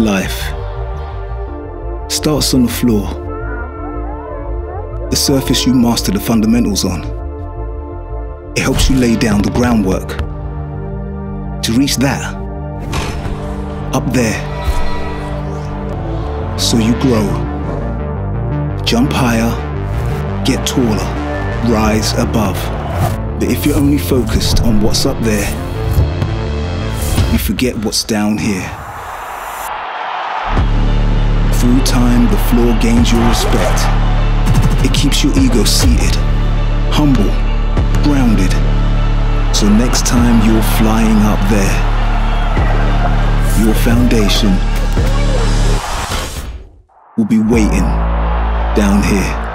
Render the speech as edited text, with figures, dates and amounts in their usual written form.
Life starts on the floor, the surface you master the fundamentals on. It helps you lay down the groundwork to reach that, up there. So you grow, jump higher, get taller, rise above. But if you're only focused on what's up there, you forget what's down here. Through time, the floor gains your respect. It keeps your ego seated, humble, grounded. So next time you're flying up there, your foundation will be waiting down here.